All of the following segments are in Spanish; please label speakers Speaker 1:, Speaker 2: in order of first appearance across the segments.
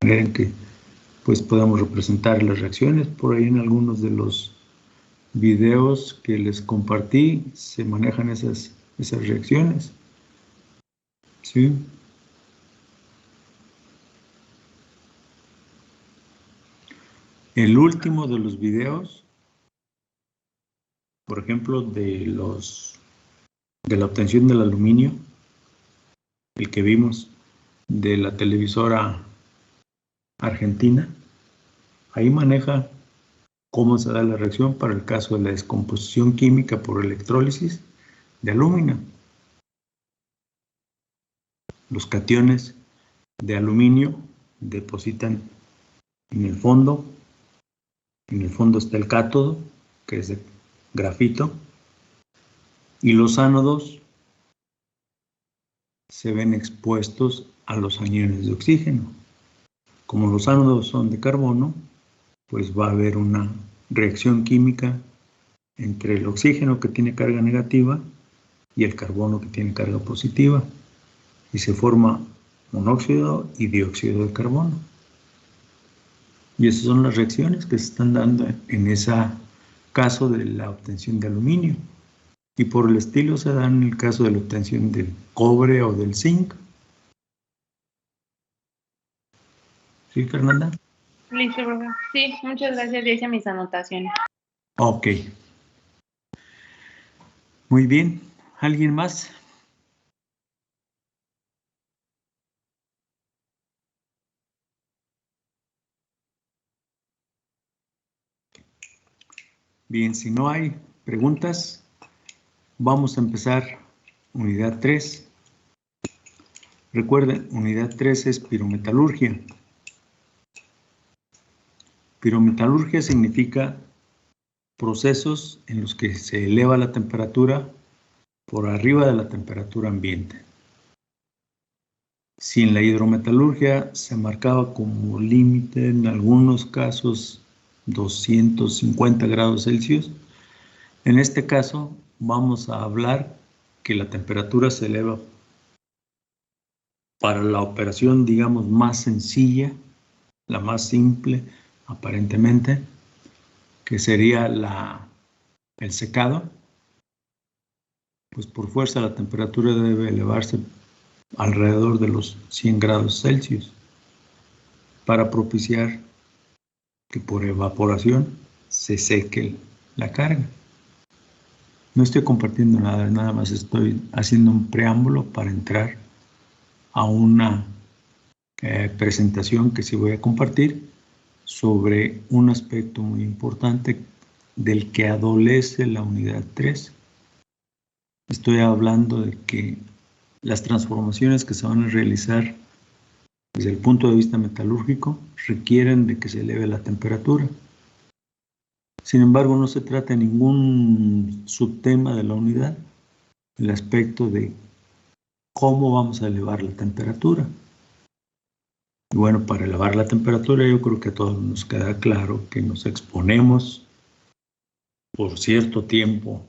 Speaker 1: manera en que pues podamos representar las reacciones. Por ahí en algunos de los videos que les compartí se manejan esas reacciones. ¿Sí? El último de los videos, por ejemplo, de la obtención del aluminio, el que vimos de la televisora argentina, ahí maneja cómo se da la reacción para el caso de la descomposición química por electrólisis de aluminio. Los cationes de aluminio depositan en el fondo está el cátodo, que es de grafito, y los ánodos se ven expuestos a los aniones de oxígeno. Como los ánodos son de carbono, pues va a haber una reacción química entre el oxígeno que tiene carga negativa y el carbono que tiene carga positiva, y se forma monóxido y dióxido de carbono. Y esas son las reacciones que se están dando en ese caso de la obtención de aluminio. Y por el estilo se dan en el caso de la obtención del cobre o del zinc. ¿Sí, Fernanda?
Speaker 2: Listo, profe. Sí, muchas gracias. Ya hice mis anotaciones.
Speaker 1: Ok. Muy bien. ¿Alguien más? Bien, si no hay preguntas, vamos a empezar unidad 3. Recuerden, unidad 3 es pirometalurgia. Pirometalurgia significa procesos en los que se eleva la temperatura por arriba de la temperatura ambiente. Si en la hidrometalurgia se marcaba como límite en algunos casos 250 grados Celsius, en este caso vamos a hablar que la temperatura se eleva para la operación, digamos, más sencilla, la más simple aparentemente, que sería el secado, pues por fuerza la temperatura debe elevarse alrededor de los 100 grados Celsius para propiciar que por evaporación se seque la carga. No estoy compartiendo nada más estoy haciendo un preámbulo para entrar a una presentación que sí voy a compartir sobre un aspecto muy importante del que adolece la unidad 3. Estoy hablando de que las transformaciones que se van a realizar desde el punto de vista metalúrgico requieren de que se eleve la temperatura. Sin embargo, no se trata de ningún subtema de la unidad, el aspecto de cómo vamos a elevar la temperatura. Y bueno, para elevar la temperatura yo creo que a todos nos queda claro que nos exponemos por cierto tiempo,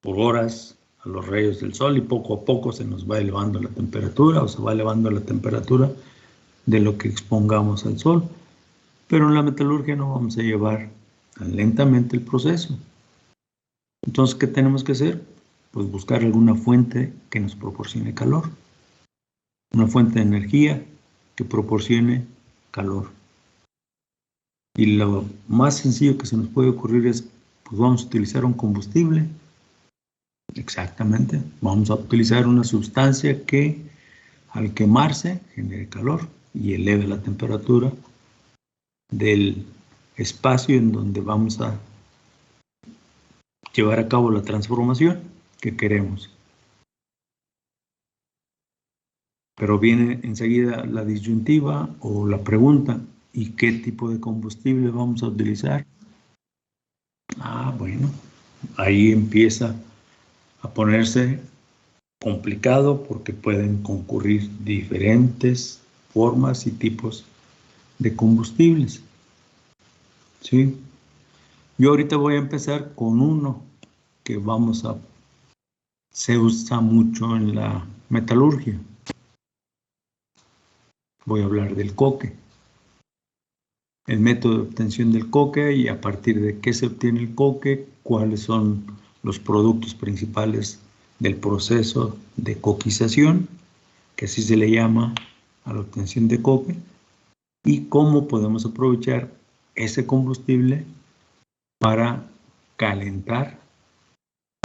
Speaker 1: por horas, a los rayos del sol, y poco a poco se nos va elevando la temperatura o se va elevando la temperatura de lo que expongamos al sol. Pero en la metalurgia no vamos a llevar tan lentamente el proceso. Entonces, ¿qué tenemos que hacer? Pues buscar alguna fuente que nos proporcione calor. Una fuente de energía que proporcione calor. Y lo más sencillo que se nos puede ocurrir es, pues vamos a utilizar un combustible. Exactamente. Vamos a utilizar una sustancia que al quemarse genere calor y eleve la temperatura del espacio en donde vamos a llevar a cabo la transformación que queremos. Pero viene enseguida la disyuntiva o la pregunta, ¿y qué tipo de combustible vamos a utilizar? Bueno, ahí empieza a ponerse complicado porque pueden concurrir diferentes formas y tipos de combustibles. ¿Sí? Yo ahorita voy a empezar con uno que se usa mucho en la metalurgia, voy a hablar del coque. El método de obtención del coque y a partir de qué se obtiene el coque, cuáles son los productos principales del proceso de coquización, que así se le llama a la obtención de coque, y cómo podemos aprovechar ese combustible para calentar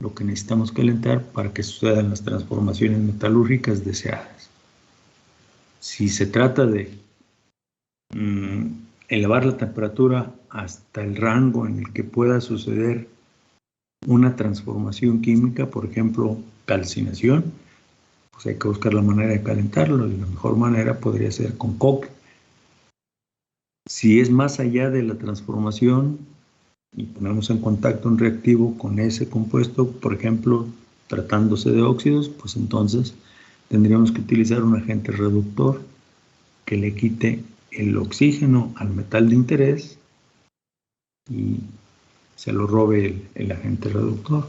Speaker 1: lo que necesitamos calentar para que sucedan las transformaciones metalúrgicas deseadas. Si se trata de elevar la temperatura hasta el rango en el que pueda suceder una transformación química, por ejemplo, calcinación, pues hay que buscar la manera de calentarlo y la mejor manera podría ser con coque. Si es más allá de la transformación y ponemos en contacto un reactivo con ese compuesto, por ejemplo, tratándose de óxidos, pues entonces tendríamos que utilizar un agente reductor que le quite el oxígeno al metal de interés y se lo robe el agente reductor.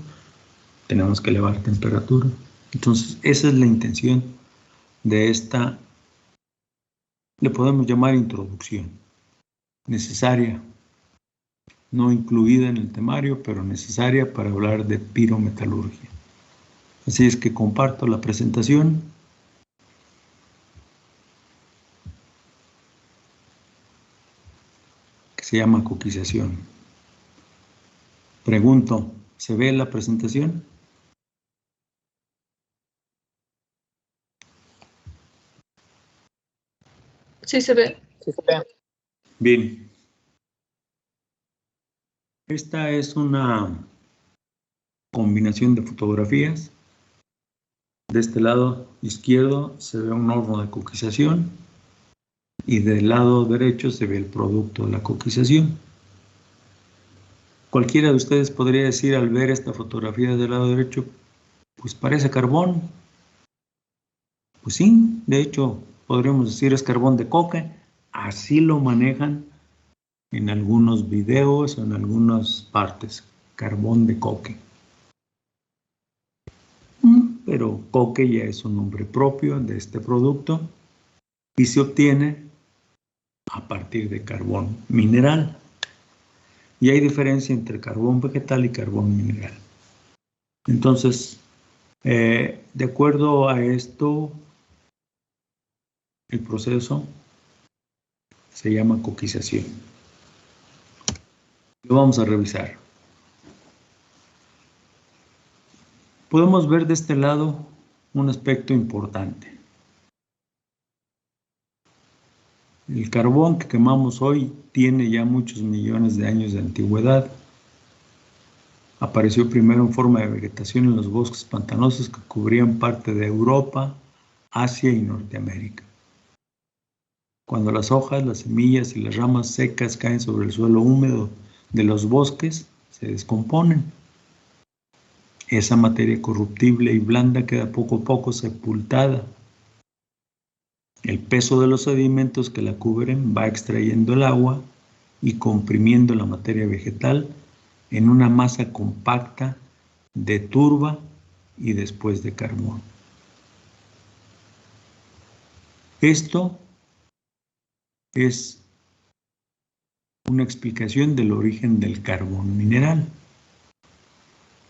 Speaker 1: Tenemos que elevar temperatura. Entonces, esa es la intención de esta, le podemos llamar introducción, necesaria, no incluida en el temario, pero necesaria para hablar de pirometalurgia. Así es que comparto la presentación. Que se llama coquización. Pregunto, ¿se ve la presentación?
Speaker 3: Sí se ve.
Speaker 4: Sí se ve.
Speaker 1: Bien. Esta es una combinación de fotografías. De este lado izquierdo se ve un horno de coquización y del lado derecho se ve el producto de la coquización. Cualquiera de ustedes podría decir al ver esta fotografía del lado derecho, pues parece carbón. Pues sí, de hecho podríamos decir es carbón de coque. Así lo manejan en algunos videos o en algunas partes, carbón de coque. Pero coque ya es un nombre propio de este producto y se obtiene a partir de carbón mineral. Y hay diferencia entre carbón vegetal y carbón mineral. Entonces, de acuerdo a esto, el proceso se llama coquización. Lo vamos a revisar. Podemos ver de este lado un aspecto importante. El carbón que quemamos hoy tiene ya muchos millones de años de antigüedad. Apareció primero en forma de vegetación en los bosques pantanosos que cubrían parte de Europa, Asia y Norteamérica. Cuando las hojas, las semillas y las ramas secas caen sobre el suelo húmedo de los bosques, se descomponen. Esa materia corruptible y blanda queda poco a poco sepultada. El peso de los sedimentos que la cubren va extrayendo el agua y comprimiendo la materia vegetal en una masa compacta de turba y después de carbón. Esto es una explicación del origen del carbón mineral.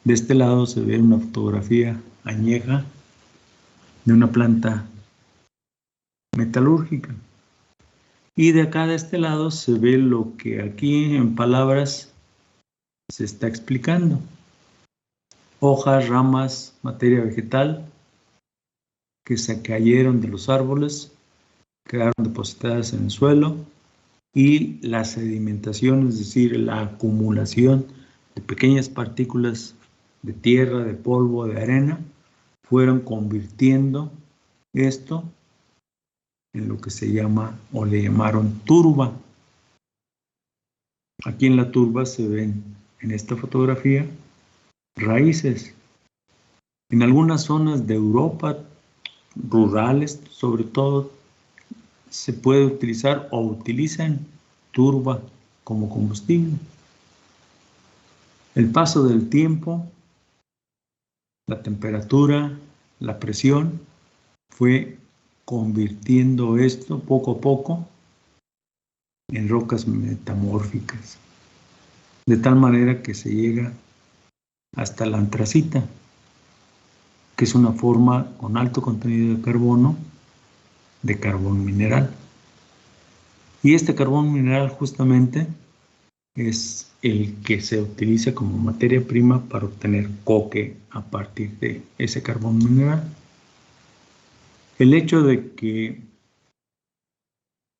Speaker 1: De este lado se ve una fotografía añeja de una planta metalúrgica. Y de acá de este lado se ve lo que aquí en palabras se está explicando. Hojas, ramas, materia vegetal que se cayeron de los árboles, quedaron depositadas en el suelo y la sedimentación, es decir, la acumulación de pequeñas partículas de tierra, de polvo, de arena, fueron convirtiendo esto en lo que se llama o le llamaron turba. Aquí en la turba se ven en esta fotografía raíces. En algunas zonas de Europa, rurales sobre todo, se puede utilizar o utilizan turba como combustible. El paso del tiempo, la temperatura, la presión, fue convirtiendo esto poco a poco en rocas metamórficas, de tal manera que se llega hasta la antracita, que es una forma con alto contenido de carbón mineral. Y este carbón mineral justamente es el que se utiliza como materia prima para obtener coque a partir de ese carbón mineral. El hecho de que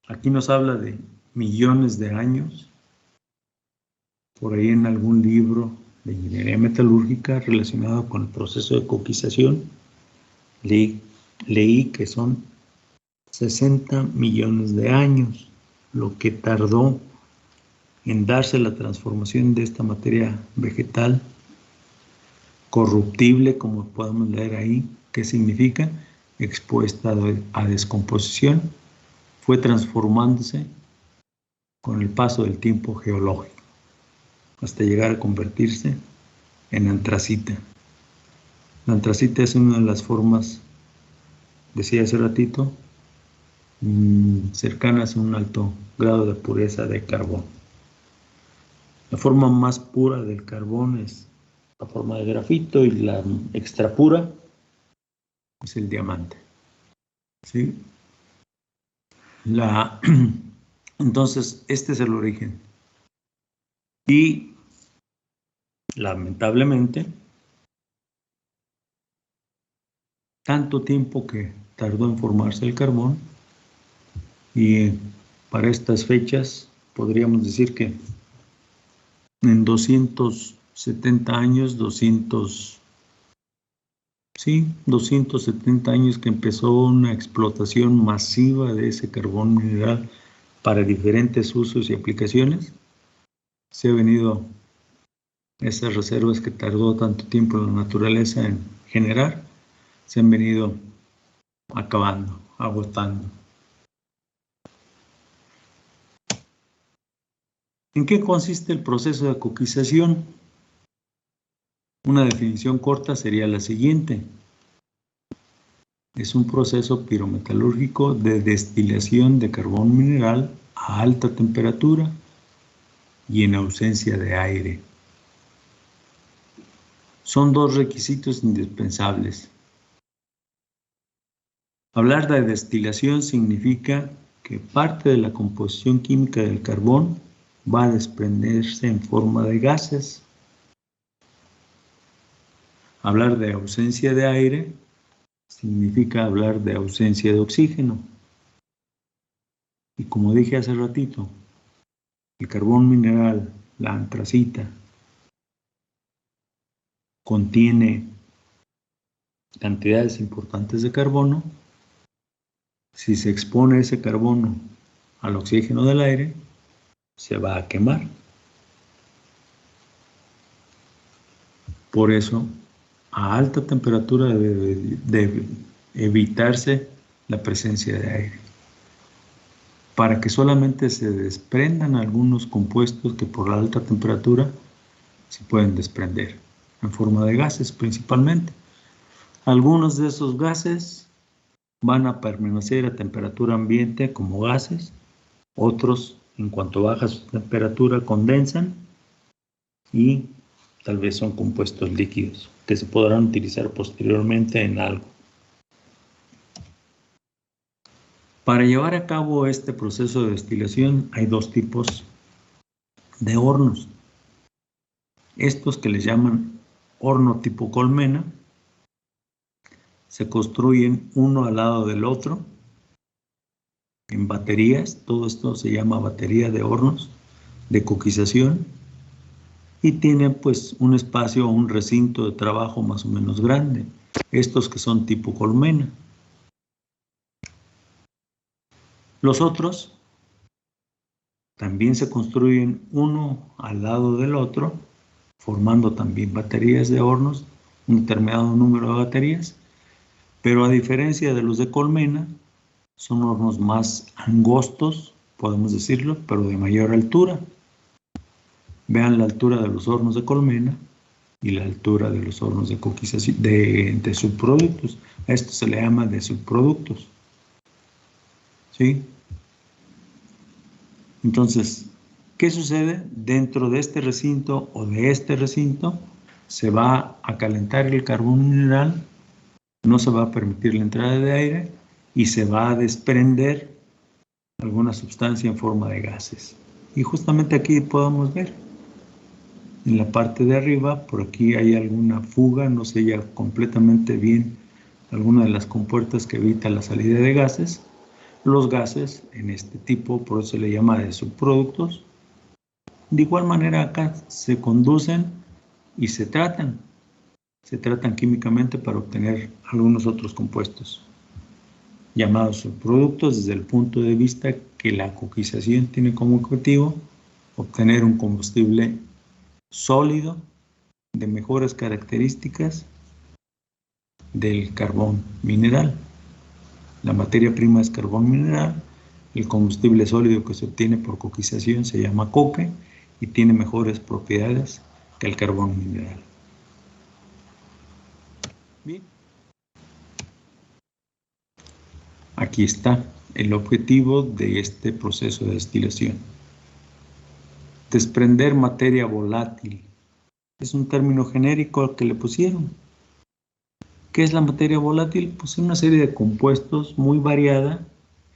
Speaker 1: aquí nos habla de millones de años, por ahí en algún libro de ingeniería metalúrgica relacionado con el proceso de coquización, leí que son 60 millones de años lo que tardó en darse la transformación de esta materia vegetal corruptible, como podemos leer ahí. ¿Qué significa? Expuesta a descomposición, fue transformándose con el paso del tiempo geológico hasta llegar a convertirse en antracita. La antracita es una de las formas, decía hace ratito, cercanas a un alto grado de pureza de carbón. La forma más pura del carbón es la forma de grafito y la extra pura es el diamante. ¿Sí? Entonces, este es el origen. Y lamentablemente, tanto tiempo que tardó en formarse el carbón, y para estas fechas podríamos decir que en 270 años, 270 años que empezó una explotación masiva de ese carbón mineral para diferentes usos y aplicaciones, se ha venido esas reservas que tardó tanto tiempo la naturaleza en generar, se han venido acabando, agotando. ¿En qué consiste el proceso de coquización? Una definición corta sería la siguiente. Es un proceso pirometalúrgico de destilación de carbón mineral a alta temperatura y en ausencia de aire. Son dos requisitos indispensables. Hablar de destilación significa que parte de la composición química del carbón va a desprenderse en forma de gases. Hablar de ausencia de aire significa hablar de ausencia de oxígeno. Y como dije hace ratito, el carbón mineral, la antracita, contiene cantidades importantes de carbono. Si se expone ese carbono al oxígeno del aire, se va a quemar. Por eso, a alta temperatura debe evitarse la presencia de aire, para que solamente se desprendan algunos compuestos que por la alta temperatura se pueden desprender, en forma de gases principalmente. Algunos de esos gases van a permanecer a temperatura ambiente como gases, otros, en cuanto baja su temperatura, condensan y tal vez son compuestos líquidos que se podrán utilizar posteriormente en algo. Para llevar a cabo este proceso de destilación hay dos tipos de hornos. Estos que les llaman horno tipo colmena se construyen uno al lado del otro en baterías. Todo esto se llama batería de hornos de coquización y tienen pues un espacio o un recinto de trabajo más o menos grande. Estos que son tipo colmena. Los otros también se construyen uno al lado del otro, formando también baterías de hornos, un determinado número de baterías, pero a diferencia de los de colmena, son hornos más angostos, podemos decirlo, pero de mayor altura. Vean la altura de los hornos de colmena y la altura de los hornos de coquización, de subproductos. A esto se le llama de subproductos. ¿Sí? Entonces, ¿qué sucede? Dentro de este recinto o de este recinto se va a calentar el carbón mineral, no se va a permitir la entrada de aire y se va a desprender alguna sustancia en forma de gases. Y justamente aquí podemos ver, en la parte de arriba, por aquí hay alguna fuga, no se sella completamente bien alguna de las compuertas que evita la salida de gases. Los gases en este tipo, por eso se le llama de subproductos. De igual manera acá se conducen y se tratan químicamente para obtener algunos otros compuestos llamados subproductos desde el punto de vista que la coquización tiene como objetivo obtener un combustible sólido de mejores características del carbón mineral. La materia prima es carbón mineral, el combustible sólido que se obtiene por coquización se llama coque y tiene mejores propiedades que el carbón mineral. Bien. Aquí está el objetivo de este proceso de destilación. Desprender materia volátil. Es un término genérico al que le pusieron. ¿Qué es la materia volátil? Pues es una serie de compuestos muy variada,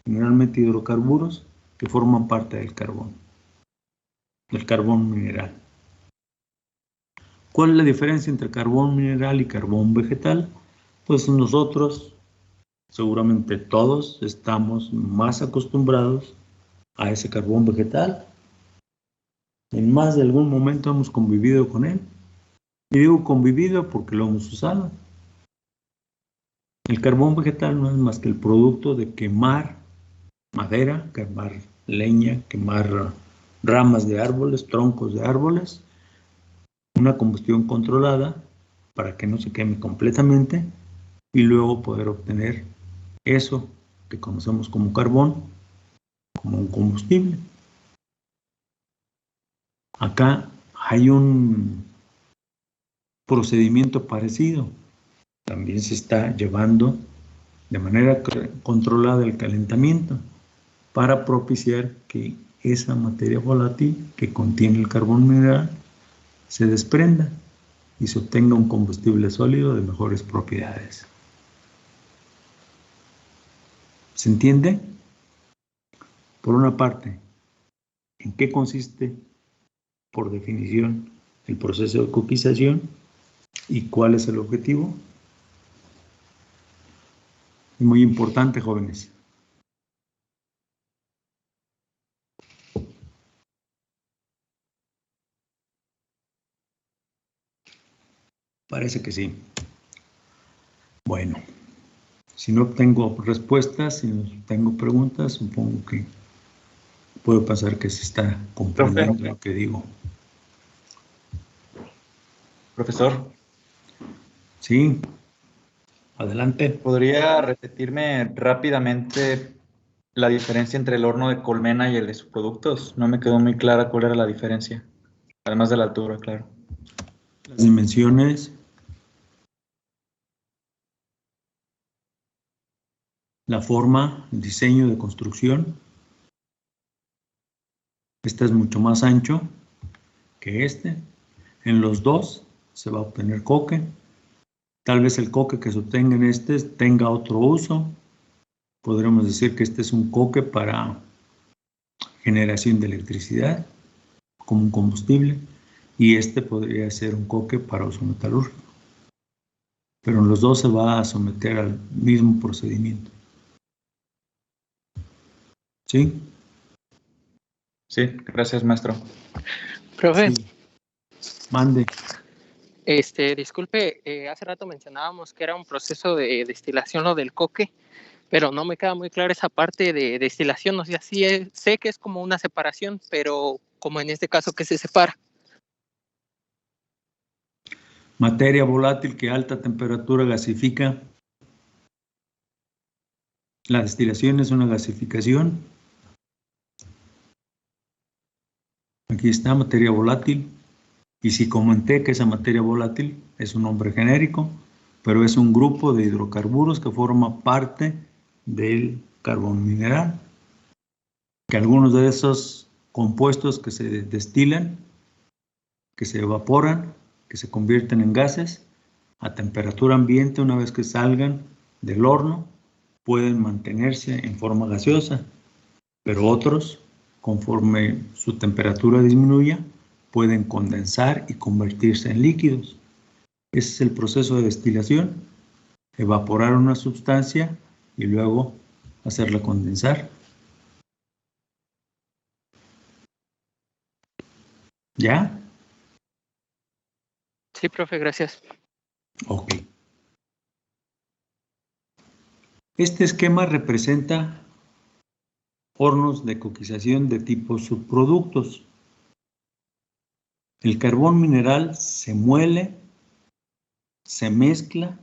Speaker 1: generalmente hidrocarburos, que forman parte del carbón mineral. ¿Cuál es la diferencia entre carbón mineral y carbón vegetal? Pues nosotros, seguramente todos, estamos más acostumbrados a ese carbón vegetal. En más de algún momento hemos convivido con él. Y digo convivido porque lo hemos usado. El carbón vegetal no es más que el producto de quemar madera, quemar leña, quemar ramas de árboles, troncos de árboles, una combustión controlada para que no se queme completamente y luego poder obtener eso que conocemos como carbón, como un combustible. Acá hay un procedimiento parecido. También se está llevando de manera controlada el calentamiento para propiciar que esa materia volátil que contiene el carbón mineral se desprenda y se obtenga un combustible sólido de mejores propiedades. ¿Se entiende? Por una parte, ¿en qué consiste, por definición, el proceso de coquización y cuál es el objetivo? Es muy importante, jóvenes. Parece que sí. Bueno, si no tengo respuestas, si no tengo preguntas, supongo que puedo pensar que se está comprendiendo lo que digo.
Speaker 3: Profesor.
Speaker 1: Sí, adelante.
Speaker 3: ¿Podría repetirme rápidamente la diferencia entre el horno de colmena y el de subproductos? No me quedó muy clara cuál era la diferencia, además de la altura, claro.
Speaker 1: Las dimensiones, la forma, el diseño de construcción. Este es mucho más ancho que este. En los dos se va a obtener coque. Tal vez el coque que se obtenga en este tenga otro uso. Podremos decir que este es un coque para generación de electricidad, como un combustible, y este podría ser un coque para uso metalúrgico. Pero en los dos se va a someter al mismo procedimiento. ¿Sí?
Speaker 3: Sí, gracias, maestro.
Speaker 4: Profe.
Speaker 1: Sí. Mande.
Speaker 4: Disculpe, hace rato mencionábamos que era un proceso de destilación lo del coque, pero no me queda muy clara esa parte de destilación. O sea, sí sé que es como una separación, pero como en este caso, ¿qué se separa?
Speaker 1: Materia volátil que a alta temperatura gasifica. La destilación es una gasificación. Aquí está materia volátil. Y si comenté que esa materia volátil es un nombre genérico, pero es un grupo de hidrocarburos que forma parte del carbón mineral. que algunos de esos compuestos que se destilan, que se evaporan, que se convierten en gases, a temperatura ambiente, una vez que salgan del horno, pueden mantenerse en forma gaseosa, pero otros, conforme su temperatura disminuya, pueden condensar y convertirse en líquidos. Ese es el proceso de destilación: evaporar una sustancia y luego hacerla condensar. ¿Ya?
Speaker 4: Sí, profe, gracias.
Speaker 1: Ok. Este esquema representa hornos de coquización de tipo subproductos. El carbón mineral se muele, se mezcla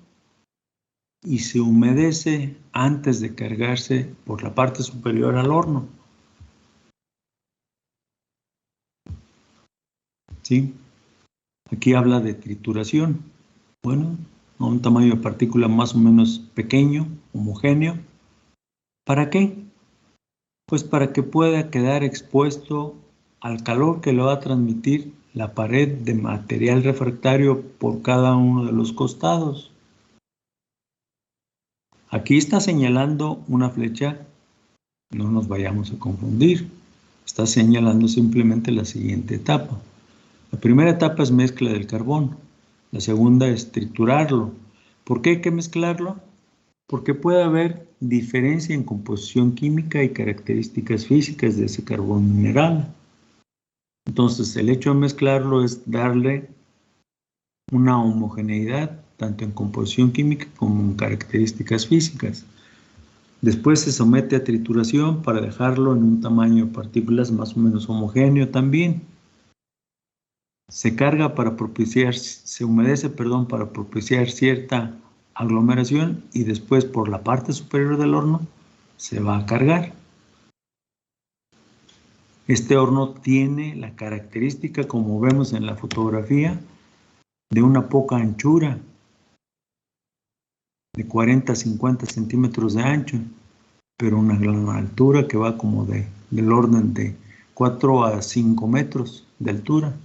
Speaker 1: y se humedece antes de cargarse por la parte superior al horno. ¿Sí? Aquí habla de trituración. Bueno, a un tamaño de partícula más o menos pequeño, homogéneo. ¿Para qué? Pues para que pueda quedar expuesto al calor que le va a transmitir la pared de material refractario por cada uno de los costados. Aquí está señalando una flecha, no nos vayamos a confundir. Está señalando simplemente la siguiente etapa. La primera etapa es mezcla del carbón. La segunda es triturarlo. ¿Por qué hay que mezclarlo? Porque puede haber diferencia en composición química y características físicas de ese carbón mineral. Entonces, el hecho de mezclarlo es darle una homogeneidad, tanto en composición química como en características físicas. Después se somete a trituración para dejarlo en un tamaño de partículas más o menos homogéneo también. Se carga para propiciar, se humedece, perdón, para propiciar cierta aglomeración y después por la parte superior del horno se va a cargar. Este horno tiene la característica, como vemos en la fotografía, de una poca anchura, de 40 a 50 centímetros de ancho, pero una gran altura que va como del orden de 4 a 5 metros de altura,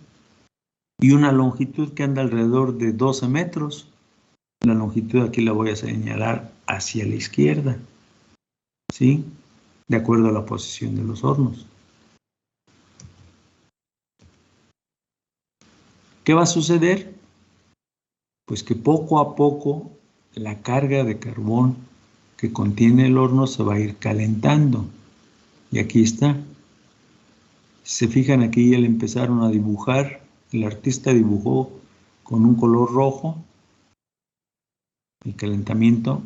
Speaker 1: y una longitud que anda alrededor de 12 metros. La longitud aquí la voy a señalar hacia la izquierda, ¿sí? De acuerdo a la posición de los hornos. ¿Qué va a suceder? Pues que poco a poco la carga de carbón que contiene el horno se va a ir calentando. Y aquí está. Si se fijan, aquí ya le empezaron a dibujar. El artista dibujó con un color rojo el calentamiento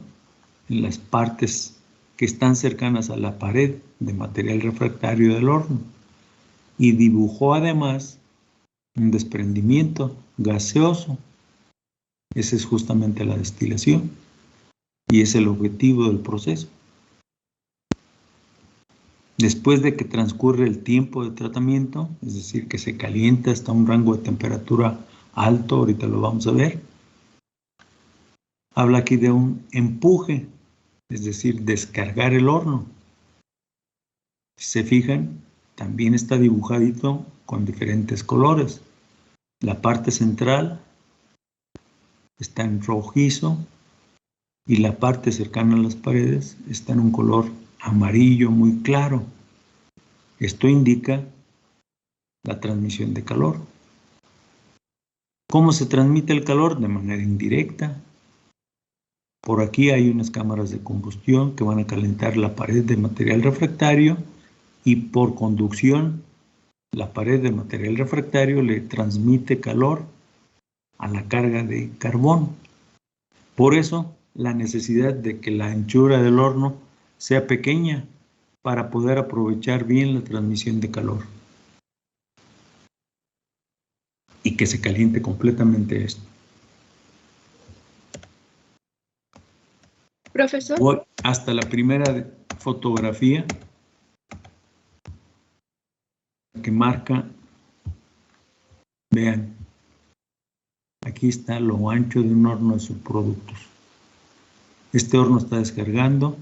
Speaker 1: en las partes que están cercanas a la pared de material refractario del horno. Y dibujó además un desprendimiento gaseoso. Esa es justamente la destilación y es el objetivo del proceso. Después de que transcurre el tiempo de tratamiento, es decir, que se calienta hasta un rango de temperatura alto, ahorita lo vamos a ver, habla aquí de un empuje, es decir, descargar el horno. Si se fijan, también está dibujadito con diferentes colores. La parte central está en rojizo y la parte cercana a las paredes está en un color amarillo muy claro. Esto indica la transmisión de calor. ¿Cómo se transmite el calor? De manera indirecta. Por aquí hay unas cámaras de combustión que van a calentar la pared de material refractario y por conducción la pared de material refractario le transmite calor a la carga de carbón. Por eso la necesidad de que la anchura del horno sea pequeña para poder aprovechar bien la transmisión de calor y que se caliente completamente esto.
Speaker 2: Profesor.
Speaker 1: Voy hasta la primera fotografía que marca, vean, aquí está lo ancho de un horno de subproductos. Este horno está descargando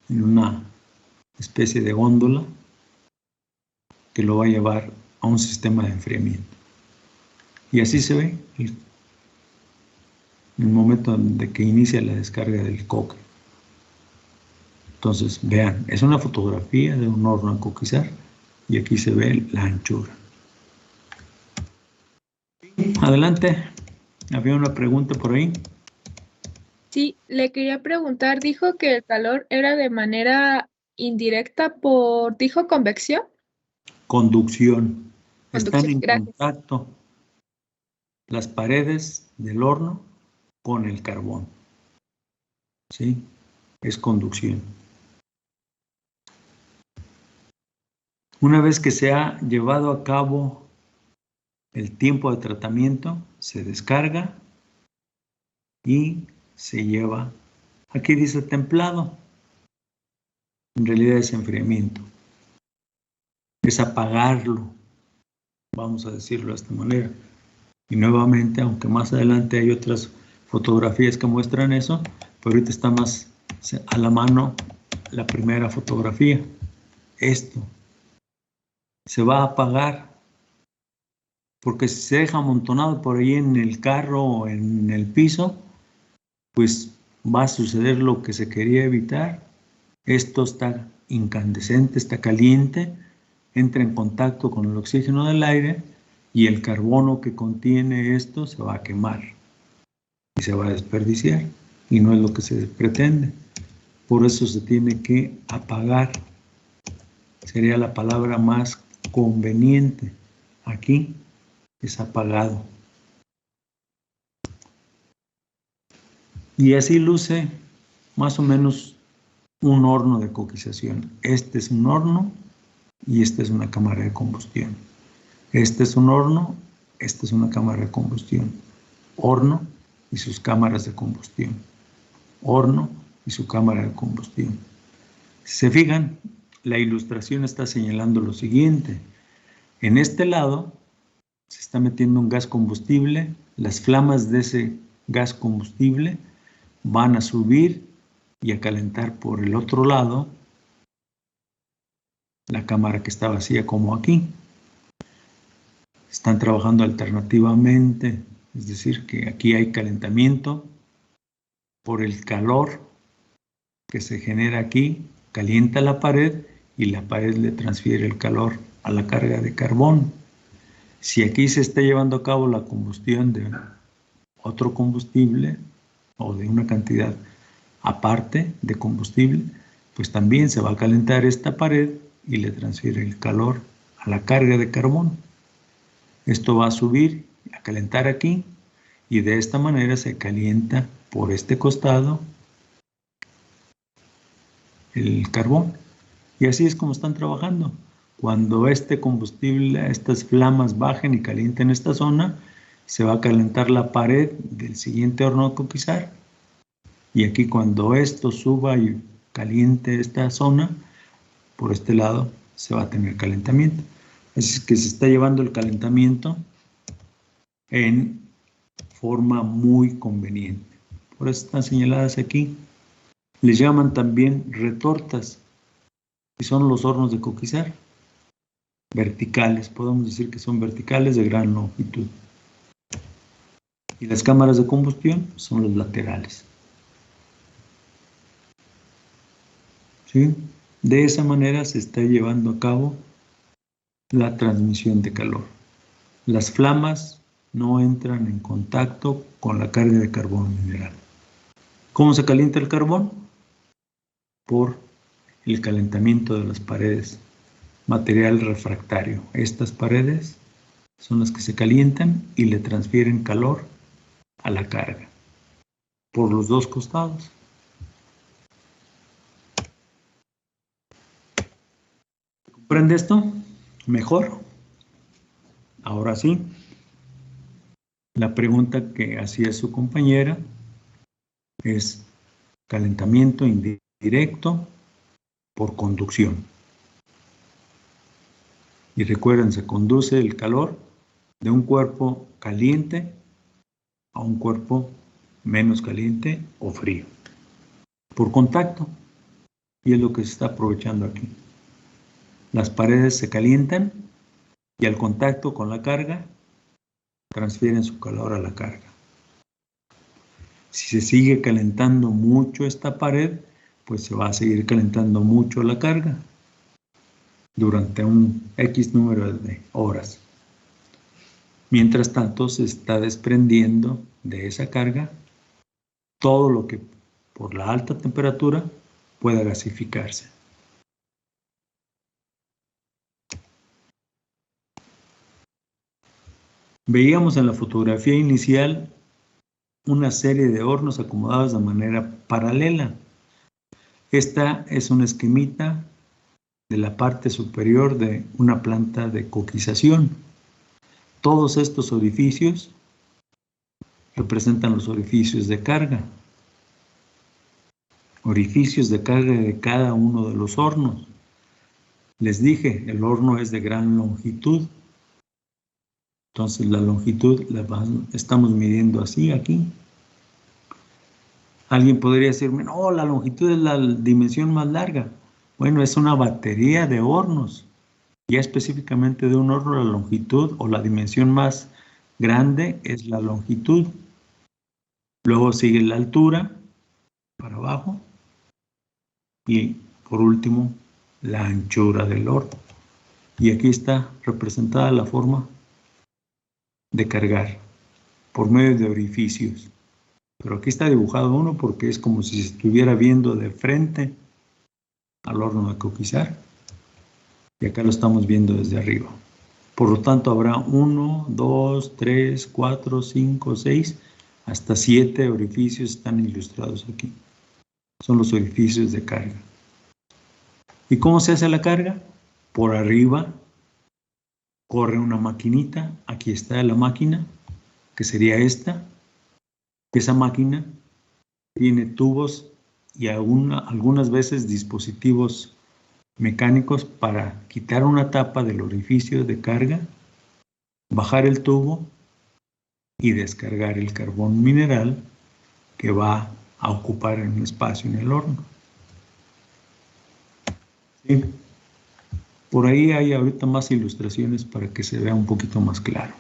Speaker 1: en una especie de góndola que lo va a llevar a un sistema de enfriamiento. Y así se ve en el momento de que inicia la descarga del coque. Entonces, vean, es una fotografía de un horno a coquizar y aquí se ve la anchura. Adelante. Había una pregunta por ahí.
Speaker 5: Sí, le quería preguntar, dijo que el calor era de manera indirecta por, dijo convección.
Speaker 1: Conducción. Están en
Speaker 5: Gracias.
Speaker 1: contacto las paredes del horno con el carbón. ¿Sí? Es conducción. Una vez que se ha llevado a cabo el tiempo de tratamiento, se descarga y se lleva. Aquí dice templado. En realidad es enfriamiento. Es apagarlo. Vamos a decirlo de esta manera. Y nuevamente, aunque más adelante hay otras fotografías que muestran eso, pero ahorita está más a la mano la primera fotografía. Esto se va a apagar porque si se deja amontonado por ahí en el carro o en el piso, pues va a suceder lo que se quería evitar. Esto está incandescente, está caliente, entra en contacto con el oxígeno del aire y el carbono que contiene esto se va a quemar y se va a desperdiciar y no es lo que se pretende. Por eso se tiene que apagar. Sería la palabra más conveniente. Aquí es apagado. Y así luce más o menos un horno de coquización. Este es un horno y esta es una cámara de combustión. Este es un horno, esta es una cámara de combustión. Horno y sus cámaras de combustión. Horno y su cámara de combustión. Si se fijan, la ilustración está señalando lo siguiente. En este lado se está metiendo un gas combustible, las flamas de ese gas combustible van a subir y a calentar por el otro lado la cámara que está vacía como aquí. Están trabajando alternativamente, es decir, que aquí hay calentamiento por el calor que se genera aquí, calienta la pared y la pared le transfiere el calor a la carga de carbón. Si aquí se está llevando a cabo la combustión de otro combustible o de una cantidad aparte de combustible, pues también se va a calentar esta pared y le transfiere el calor a la carga de carbón. Esto va a subir, a calentar aquí y de esta manera se calienta por este costado el carbón. Y así es como están trabajando. Cuando este combustible, estas flamas bajen y calienten esta zona, se va a calentar la pared del siguiente horno a coquizar. Y aquí cuando esto suba y caliente esta zona, por este lado se va a tener calentamiento. Así es que se está llevando el calentamiento en forma muy conveniente. Por eso están señaladas aquí. Les llaman también retortas y son los hornos de coquizar. Verticales, podemos decir que son verticales de gran longitud. Y las cámaras de combustión son los laterales. ¿Sí? De esa manera se está llevando a cabo la transmisión de calor. Las flamas no entran en contacto con la carga de carbón mineral. ¿Cómo se calienta el carbón? Por el calentamiento de las paredes. Material refractario. Estas paredes son las que se calientan y le transfieren calor a la carga por los dos costados. ¿Comprende esto? ¿Mejor? Ahora sí. La pregunta que hacía su compañera es calentamiento indirecto por conducción. Y recuerden, se conduce el calor de un cuerpo caliente a un cuerpo menos caliente o frío. Por contacto. Y es lo que se está aprovechando aquí. Las paredes se calientan y al contacto con la carga transfieren su calor a la carga. Si se sigue calentando mucho esta pared, pues se va a seguir calentando mucho la carga durante un X número de horas. Mientras tanto, se está desprendiendo de esa carga todo lo que por la alta temperatura pueda gasificarse. Veíamos en la fotografía inicial una serie de hornos acomodados de manera paralela. Esta es una esquemita de la parte superior de una planta de coquización. Todos estos orificios representan los orificios de carga. Orificios de carga de cada uno de los hornos. Les dije, el horno es de gran longitud. Entonces la longitud la estamos midiendo así aquí. Alguien podría decirme, no, la longitud es la dimensión más larga. Bueno, es una batería de hornos. Ya específicamente de un horno, la longitud o la dimensión más grande es la longitud. Luego sigue la altura para abajo. Y por último, la anchura del horno. Y aquí está representada la forma de cargar por medio de orificios. Pero aquí está dibujado uno porque es como si se estuviera viendo de frente al horno de coquizar. Y acá lo estamos viendo desde arriba. Por lo tanto, habrá 1, 2, 3, 4, 5, 6, hasta 7 orificios están ilustrados aquí. Son los orificios de carga. ¿Y cómo se hace la carga? Por arriba corre una maquinita. Aquí está la máquina, que sería esta. Esa máquina tiene tubos y algunas veces dispositivos mecánicos para quitar una tapa del orificio de carga, bajar el tubo y descargar el carbón mineral que va a ocupar un espacio en el horno. ¿Sí? Por ahí hay ahorita más ilustraciones para que se vea un poquito más claro.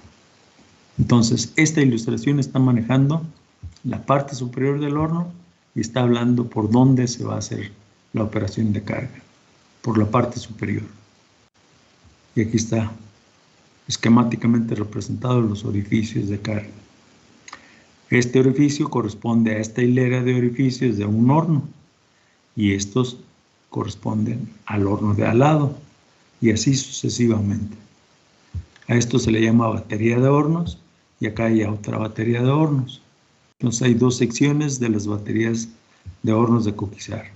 Speaker 1: Entonces, esta ilustración está manejando la parte superior del horno y está hablando por dónde se va a hacer la operación de carga, por la parte superior. Y aquí está esquemáticamente representado los orificios de carga. Este orificio corresponde a esta hilera de orificios de un horno y estos corresponden al horno de al lado y así sucesivamente. A esto se le llama batería de hornos y acá hay otra batería de hornos. Entonces hay dos secciones de las baterías de hornos de coquizar.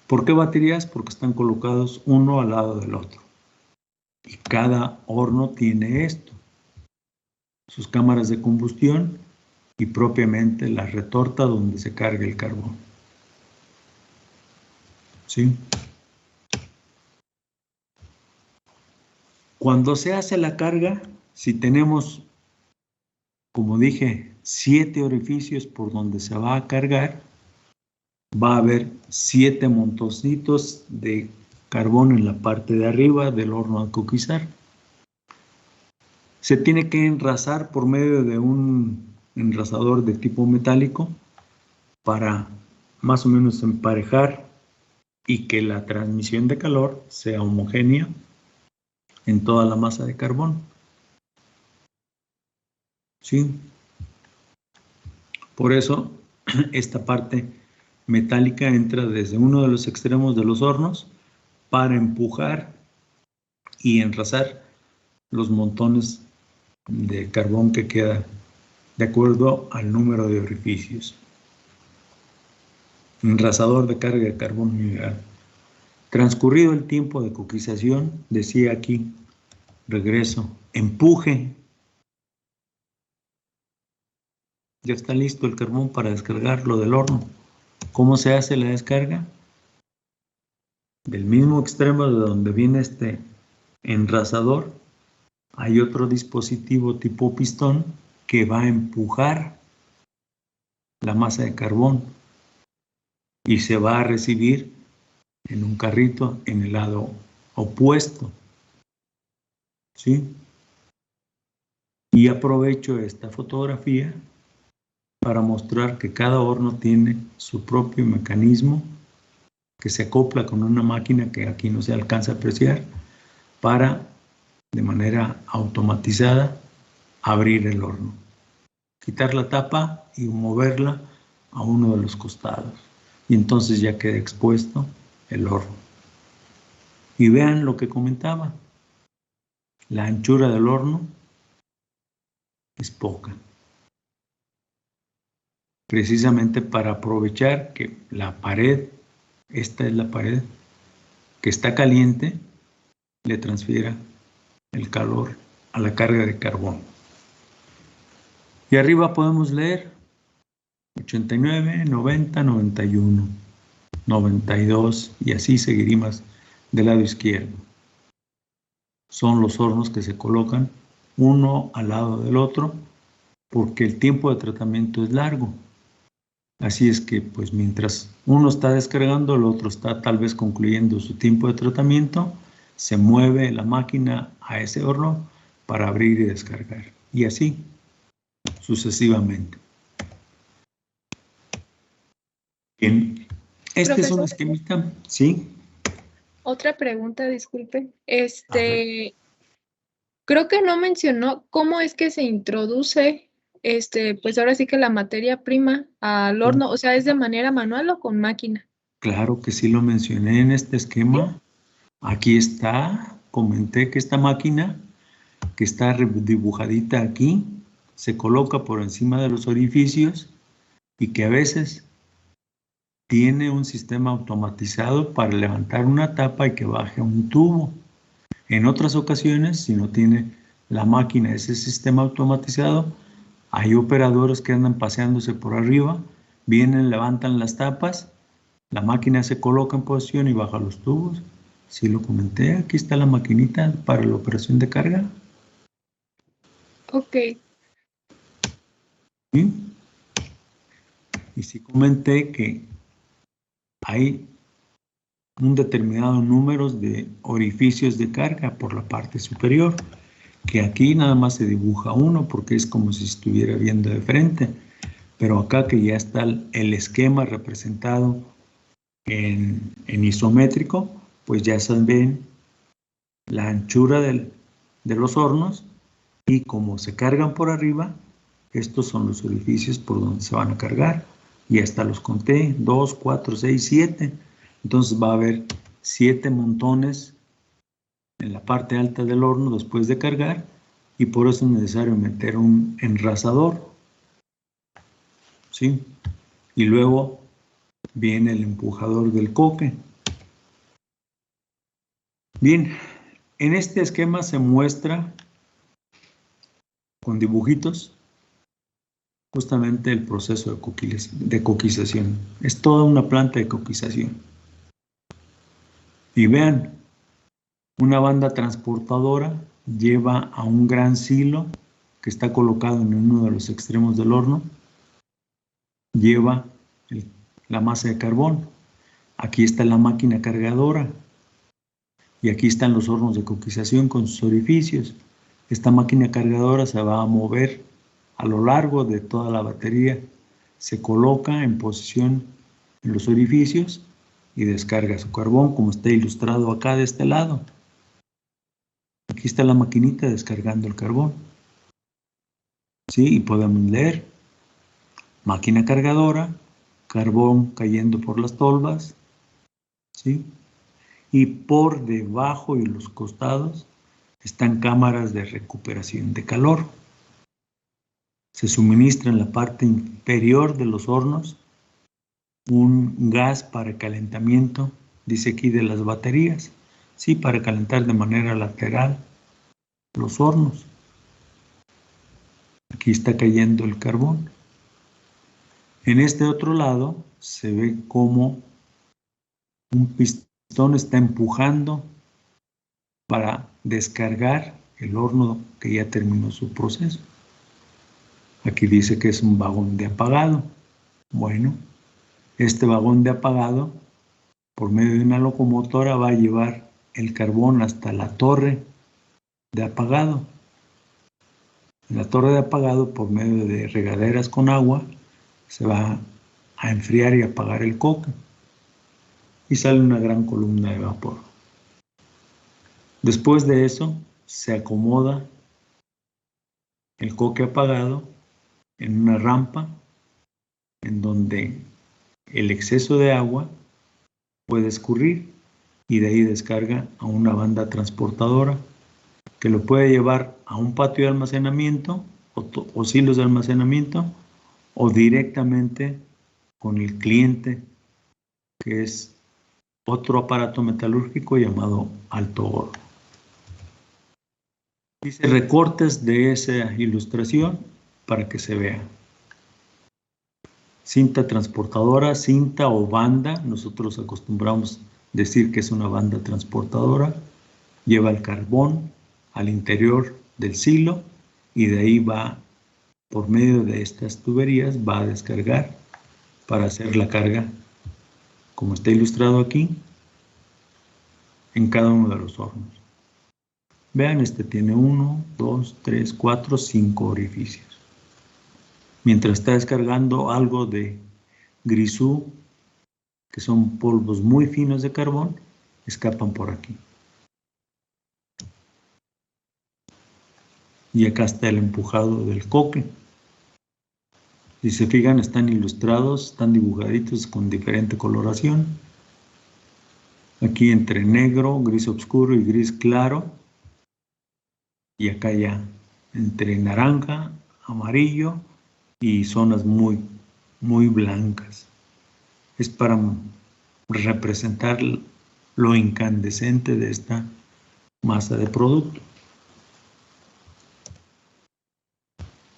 Speaker 1: ¿Por qué baterías? Porque están colocados uno al lado del otro. Y cada horno tiene esto. Sus cámaras de combustión y propiamente la retorta donde se carga el carbón. ¿Sí? Cuando se hace la carga, si tenemos, como dije, 7 orificios por donde se va a cargar, va a haber 7 montoncitos de carbón en la parte de arriba del horno a coquizar. Se tiene que enrasar por medio de un enrasador de tipo metálico para más o menos emparejar y que la transmisión de calor sea homogénea en toda la masa de carbón. ¿Sí? Por eso, esta parte metálica entra desde uno de los extremos de los hornos para empujar y enrasar los montones de carbón que queda de acuerdo al número de orificios. Enrasador de carga de carbón mineral. Transcurrido el tiempo de coquización, decía aquí, regreso, empuje. Ya está listo el carbón para descargarlo del horno. ¿Cómo se hace la descarga? Del mismo extremo de donde viene este enrasador, hay otro dispositivo tipo pistón que va a empujar la masa de carbón y se va a recibir en un carrito en el lado opuesto. ¿sí? Y aprovecho esta fotografía para mostrar que cada horno tiene su propio mecanismo que se acopla con una máquina que aquí no se alcanza a apreciar para, de manera automatizada, abrir el horno. Quitar la tapa y moverla a uno de los costados. Y entonces ya queda expuesto el horno. Y vean lo que comentaba. La anchura del horno es poca. Precisamente para aprovechar que la pared, esta es la pared, que está caliente, le transfiera el calor a la carga de carbón. Y arriba podemos leer 89, 90, 91, 92 y así seguiríamos del lado izquierdo. Son los hornos que se colocan uno al lado del otro porque el tiempo de tratamiento es largo. Así es que, pues mientras uno está descargando, el otro está tal vez concluyendo su tiempo de tratamiento, se mueve la máquina a ese horno para abrir y descargar. Y así, sucesivamente. Bien, este es un esquemita, ¿sí?
Speaker 5: Otra pregunta, disculpe. Creo que no mencionó cómo es que se introduce, pues ahora sí que la materia prima al horno, o sea, ¿es de manera manual o con máquina?
Speaker 1: Claro que sí lo mencioné en este esquema. Aquí está, comenté que esta máquina, que está dibujadita aquí, se coloca por encima de los orificios y que a veces tiene un sistema automatizado para levantar una tapa y que baje un tubo. En otras ocasiones, si no tiene la máquina ese sistema automatizado, hay operadores que andan paseándose por arriba, vienen, levantan las tapas, la máquina se coloca en posición y baja los tubos. Sí lo comenté, aquí está la maquinita para la operación de carga.
Speaker 5: Ok.
Speaker 1: ¿Sí? Y sí comenté que hay un determinado número de orificios de carga por la parte superior, que aquí nada más se dibuja uno porque es como si estuviera viendo de frente, pero acá que ya está el esquema representado en isométrico, pues ya se ven la anchura de los hornos y como se cargan por arriba, estos son los orificios por donde se van a cargar. Y hasta los conté, 2, 4, 6, 7. Entonces va a haber 7 montones en la parte alta del horno después de cargar y por eso es necesario meter un enrasador. ¿Sí? Y luego viene el empujador del coque. Bien, en este esquema se muestra con dibujitos justamente el proceso de coquización. Es toda una planta de coquización. Y vean, una banda transportadora lleva a un gran silo que está colocado en uno de los extremos del horno. Lleva la masa de carbón. Aquí está la máquina cargadora. Y aquí están los hornos de coquización con sus orificios. Esta máquina cargadora se va a mover a lo largo de toda la batería. Se coloca en posición en los orificios y descarga su carbón, como está ilustrado acá de este lado. Aquí está la maquinita descargando el carbón. ¿Sí? Y podemos leer. Máquina cargadora, carbón cayendo por las tolvas. ¿Sí? Y por debajo y los costados están cámaras de recuperación de calor. Se suministra en la parte inferior de los hornos un gas para calentamiento, dice aquí, de las baterías. Sí, para calentar de manera lateral los hornos. Aquí está cayendo el carbón. En este otro lado se ve cómo un pistón está empujando para descargar el horno que ya terminó su proceso. Aquí dice que es un vagón de apagado. Bueno, este vagón de apagado, por medio de una locomotora, va a llevar el carbón hasta la torre de apagado. En la torre de apagado, por medio de regaderas con agua, se va a enfriar y apagar el coque y sale una gran columna de vapor. Después de eso, se acomoda el coque apagado en una rampa en donde el exceso de agua puede escurrir y de ahí descarga a una banda transportadora que lo puede llevar a un patio de almacenamiento o silos de almacenamiento o directamente con el cliente, que es otro aparato metalúrgico llamado alto horno. Hice recortes de esa ilustración para que se vea. Cinta transportadora, cinta o banda, nosotros acostumbramos decir que es una banda transportadora, lleva el carbón al interior del silo y de ahí va, por medio de estas tuberías, va a descargar para hacer la carga, como está ilustrado aquí, en cada uno de los hornos. Vean, este tiene 1, 2, 3, 4, 5 orificios. Mientras está descargando algo de grisú, que son polvos muy finos de carbón, escapan por aquí. Y acá está el empujado del coque. Si se fijan, están ilustrados, están dibujaditos con diferente coloración. Aquí entre negro, gris oscuro y gris claro. Y acá ya entre naranja, amarillo y zonas muy blancas. Es para representar lo incandescente de esta masa de producto.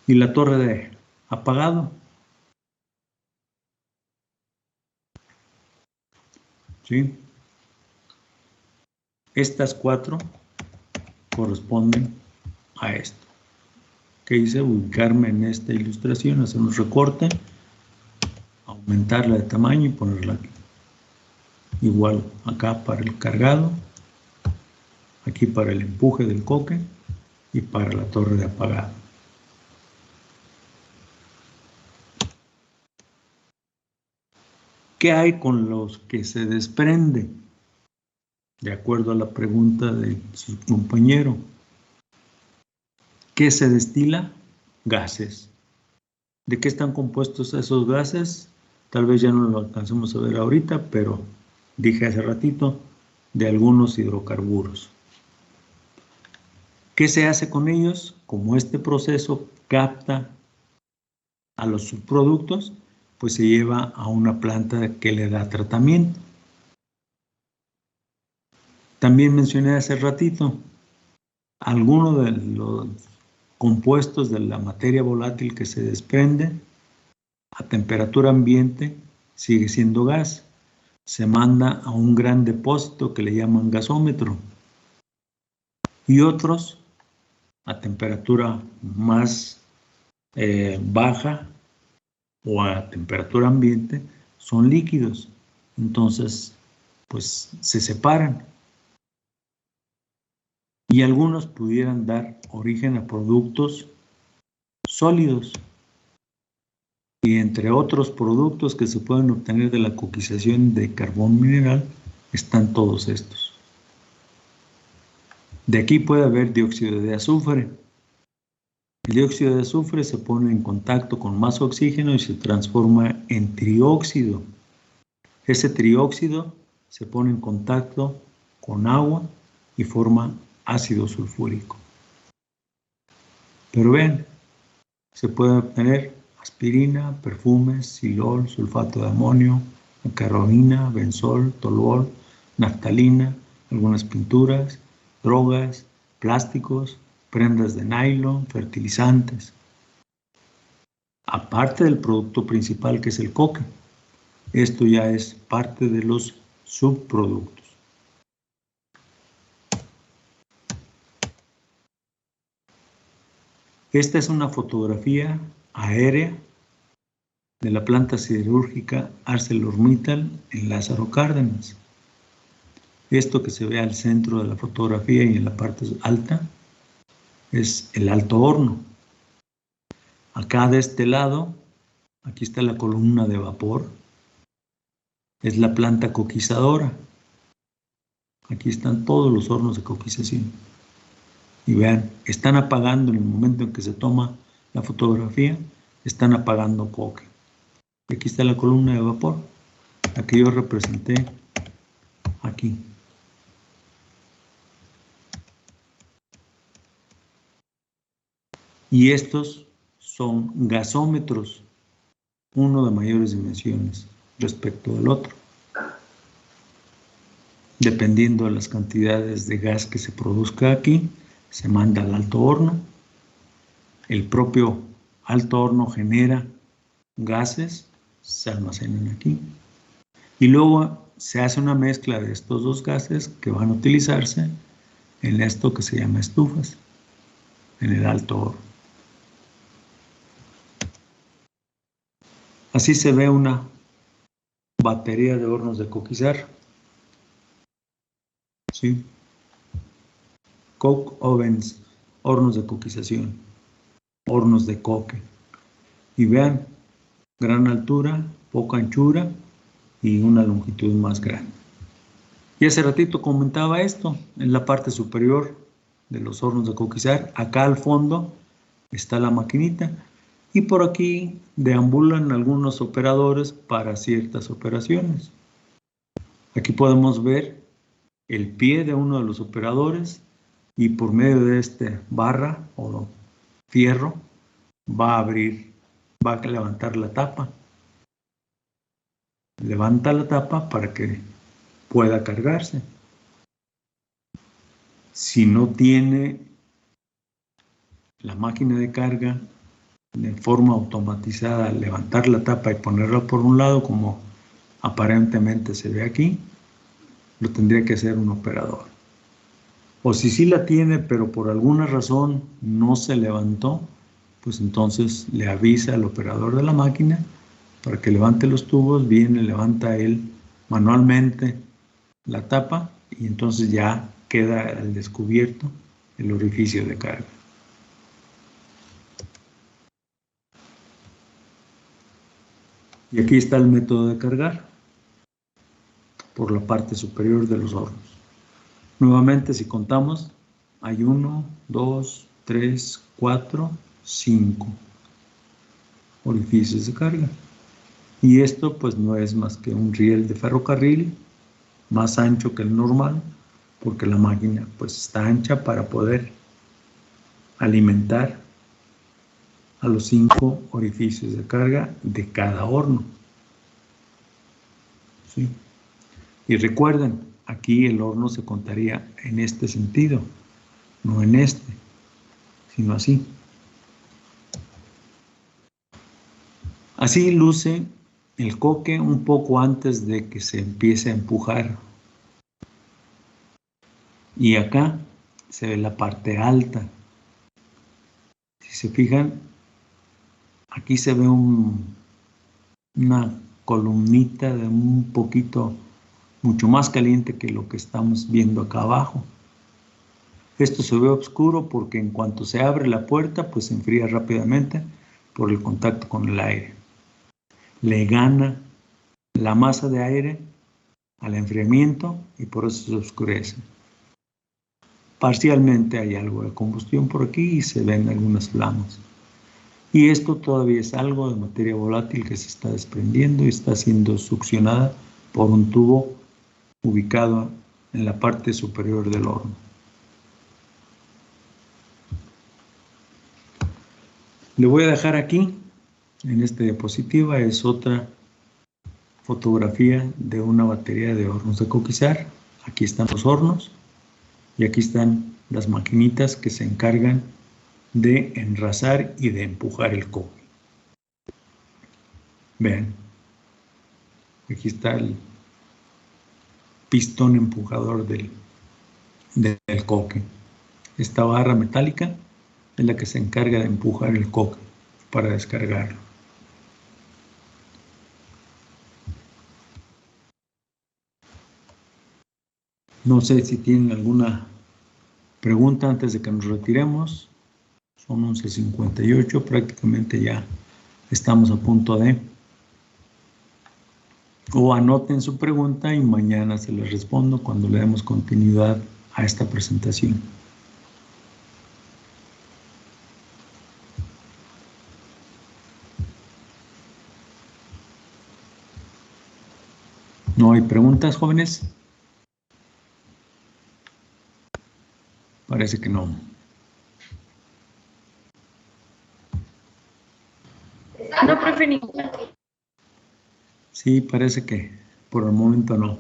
Speaker 1: Y la torre de apagado. ¿Sí? Estas 4 corresponden a esto. ¿Qué hice? Ubicarme en esta ilustración, hacer un recorte, aumentarla de tamaño y ponerla aquí. Igual acá para el cargado, aquí para el empuje del coque y para la torre de apagado. ¿Qué hay con los que se desprende? De acuerdo a la pregunta de su compañero. ¿Qué se destila? Gases. ¿De qué están compuestos esos gases? Tal vez ya no lo alcancemos a ver ahorita, pero dije hace ratito, de algunos hidrocarburos. ¿Qué se hace con ellos? Como este proceso capta a los subproductos, pues se lleva a una planta que le da tratamiento. También mencioné hace ratito, algunos de los compuestos de la materia volátil que se desprende a temperatura ambiente sigue siendo gas. Se manda a un gran depósito que le llaman gasómetro. Y otros a temperatura más baja o a temperatura ambiente son líquidos. Entonces, pues se separan. Y algunos pudieran dar origen a productos sólidos. Y entre otros productos que se pueden obtener de la coquización de carbón mineral están todos estos. De aquí puede haber dióxido de azufre. El dióxido de azufre se pone en contacto con más oxígeno y se transforma en trióxido. Ese trióxido se pone en contacto con agua y forma ácido sulfúrico. Pero vean, se puede obtener aspirina, perfumes, silol, sulfato de amonio, carolina, benzol, toluol, naftalina, algunas pinturas, drogas, plásticos, prendas de nylon, fertilizantes. Aparte del producto principal que es el coque, esto ya es parte de los subproductos. Esta es una fotografía aérea de la planta siderúrgica ArcelorMittal en Lázaro Cárdenas. Esto que se ve al centro de la fotografía y en la parte alta es el alto horno. Acá de este lado, aquí está la columna de vapor, es la planta coquizadora. Aquí están todos los hornos de coquización. Y vean, están apagando en el momento en que se toma la fotografía, están apagando coque. Y aquí está la columna de vapor, la que yo representé aquí. Y estos son gasómetros, uno de mayores dimensiones respecto del otro. Dependiendo de las cantidades de gas que se produzca aquí, se manda al alto horno. El propio alto horno genera gases, se almacenan aquí. Y luego se hace una mezcla de estos dos gases que van a utilizarse en esto que se llama estufas, en el alto horno. Así se ve una batería de hornos de coquizar. ¿Sí? Coke ovens, hornos de coquización, hornos de coque. Y vean, gran altura, poca anchura y una longitud más grande. Y hace ratito comentaba esto, en la parte superior de los hornos de coquizar, acá al fondo está la maquinita y por aquí deambulan algunos operadores para ciertas operaciones. Aquí podemos ver el pie de uno de los operadores y por medio de este barra o fierro va a abrir, va a levantar la tapa. Levanta la tapa para que pueda cargarse. Si no tiene la máquina de carga de forma automatizada, levantar la tapa y ponerla por un lado, como aparentemente se ve aquí, lo tendría que hacer un operador. O si sí la tiene, pero por alguna razón no se levantó, pues entonces le avisa al operador de la máquina para que levante los tubos, viene, levanta él manualmente la tapa y entonces ya queda al descubierto el orificio de carga. Y aquí está el método de cargar por la parte superior de los hornos. Nuevamente, si contamos, hay 1, 2, 3, 4, 5 orificios de carga. Y esto pues no es más que un riel de ferrocarril más ancho que el normal, porque la máquina pues está ancha para poder alimentar a los 5 orificios de carga de cada horno. ¿Sí? Y recuerden, aquí el horno se contaría en este sentido, no en este, sino así. Así luce el coque un poco antes de que se empiece a empujar. Y acá se ve la parte alta. Si se fijan, aquí se ve una columnita de un poquito mucho más caliente que lo que estamos viendo acá abajo. Esto se ve oscuro porque en cuanto se abre la puerta, pues se enfría rápidamente por el contacto con el aire. Le gana la masa de aire al enfriamiento y por eso se oscurece. Parcialmente hay algo de combustión por aquí y se ven algunas flamas. Y esto todavía es algo de materia volátil que se está desprendiendo y está siendo succionada por un tubo ubicado en la parte superior del horno. Le voy a dejar aquí, en esta diapositiva, es otra fotografía de una batería de hornos de coquizar. Aquí están los hornos y aquí están las maquinitas que se encargan de enrasar y de empujar el coque. Vean, aquí está el pistón empujador del coque. Esta barra metálica es la que se encarga de empujar el coque para descargarlo. No sé si tienen alguna pregunta antes de que nos retiremos. Son 11:58, prácticamente ya estamos a punto de. O anoten su pregunta y mañana se les respondo cuando le demos continuidad a esta presentación. ¿No hay preguntas, jóvenes? Parece que no.
Speaker 5: No, profe, ninguna.
Speaker 1: Sí, parece que por el momento no.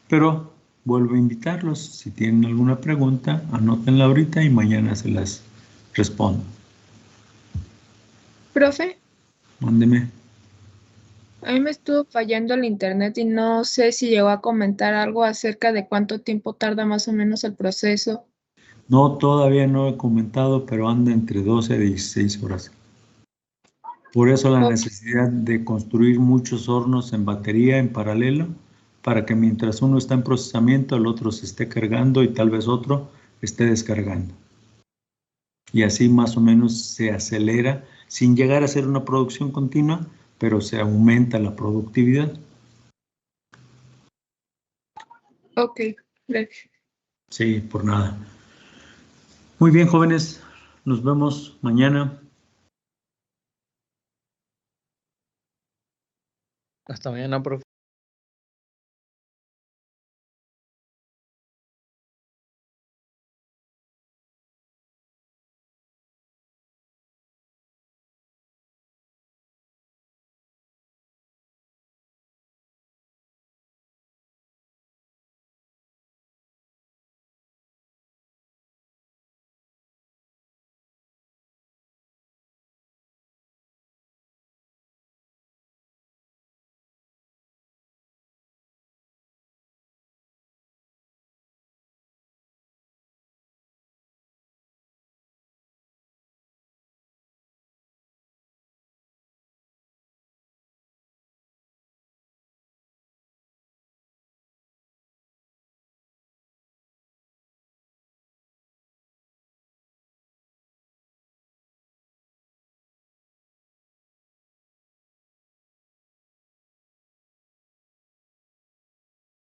Speaker 1: Pero vuelvo a invitarlos. Si tienen alguna pregunta, anótenla ahorita y mañana se las respondo.
Speaker 5: Profe,
Speaker 1: Mándeme.
Speaker 5: a mí me estuvo fallando el internet y no sé si llegó a comentar algo acerca de cuánto tiempo tarda más o menos el proceso.
Speaker 1: No, todavía no he comentado, pero anda entre 12 a 16 horas. Por eso la
Speaker 5: Ok.
Speaker 1: necesidad de construir muchos hornos en batería en paralelo, para que mientras uno está en procesamiento, el otro se esté cargando y tal vez otro esté descargando. Y así más o menos se acelera, sin llegar a ser una producción continua, pero se aumenta la productividad.
Speaker 5: Ok, gracias.
Speaker 1: Sí, por nada. Muy bien, jóvenes. Nos vemos mañana.
Speaker 4: Hasta mañana, profe.